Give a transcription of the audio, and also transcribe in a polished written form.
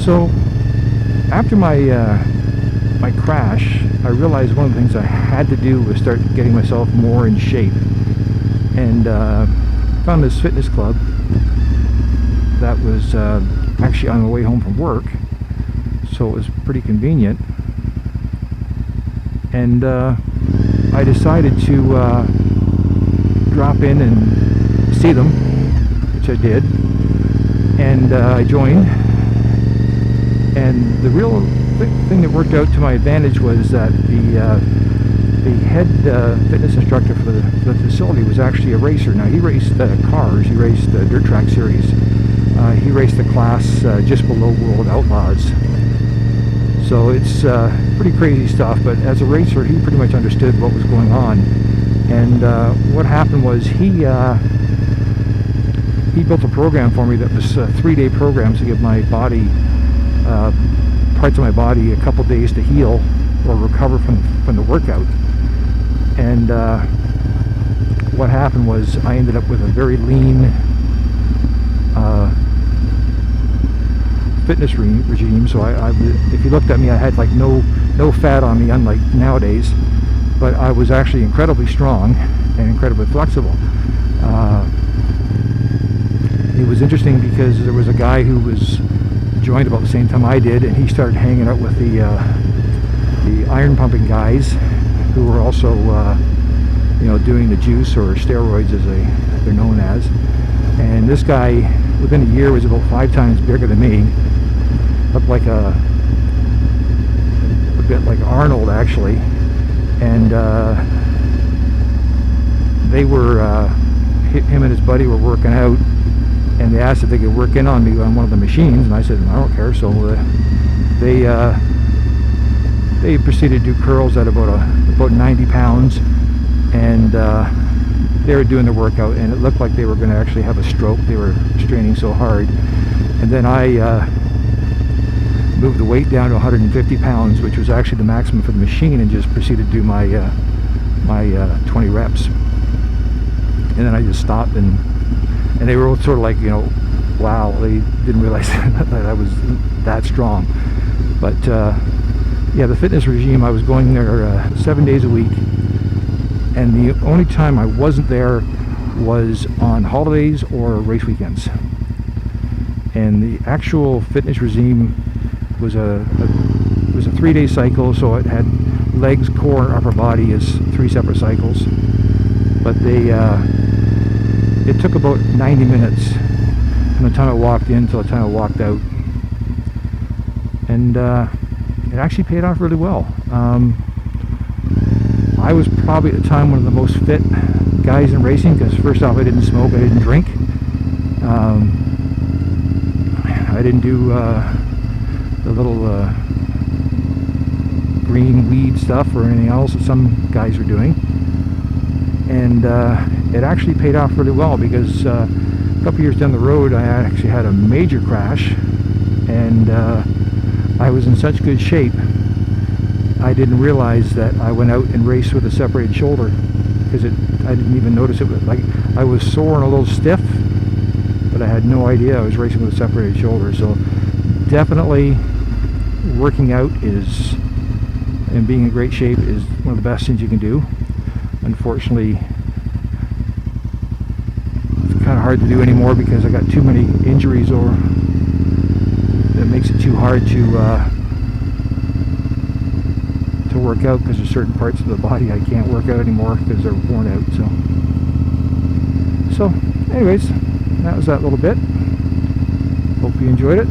So after my my crash, I realized one of the things I had to do was start getting myself more in shape, and found this fitness club that was actually on the way home from work, so it was pretty convenient. And I decided to drop in and see them, which I did, and I joined. And the real thing that worked out to my advantage was that the head fitness instructor for the facility was actually a racer. Now, he raced cars, he raced the dirt track series. He raced the class just below World Outlaws. So it's pretty crazy stuff, but as a racer, he pretty much understood what was going on. And what happened was he built a program for me that was a 3-day program to give my body, parts of my body, a couple days to heal or recover from the workout. And what happened was I ended up with a very lean fitness regime. So if you looked at me, I had like no fat on me, unlike nowadays, but I was actually incredibly strong and incredibly flexible. It was interesting because there was a guy who was joined about the same time I did, and he started hanging out with the iron pumping guys, who were also doing the juice or steroids, as they're known as. And this guy, within a year, was about 5 times bigger than me. Looked like a bit like Arnold, actually. And they were him and his buddy were working out, and they asked if they could work in on me on one of the machines, and I said I don't care. So they proceeded to do curls at about 90 pounds, and they were doing the workout, and it looked like they were going to actually have a stroke. They were straining so hard. And then I moved the weight down to 150 pounds, which was actually the maximum for the machine, and just proceeded to do my 20 reps. And then I just stopped, and they were all sort of like, wow, they didn't realize that I was that strong. But yeah, the fitness regime, I was going there 7 days a week, and the only time I wasn't there was on holidays or race weekends. And the actual fitness regime was a 3-day cycle, so it had legs, core, and upper body as 3 separate cycles. But it took about 90 minutes from the time I walked in till the time I walked out, and it actually paid off really well. I was probably at the time one of the most fit guys in racing, because first off, I didn't smoke, I didn't drink, I didn't do the little green weed stuff or anything else that some guys are doing. And it actually paid off really well, because a couple years down the road I actually had a major crash, and I was in such good shape I didn't realize that I went out and raced with a separated shoulder, because I didn't even notice it. Like, I was sore and a little stiff, but I had no idea I was racing with a separated shoulder. So definitely working out and being in great shape is one of the best things you can do. Unfortunately, it's kind of hard to do anymore, because I got too many injuries, or that makes it too hard to work out, because there's certain parts of the body I can't work out anymore because they're worn out. So anyways, that was that little bit. Hope you enjoyed it.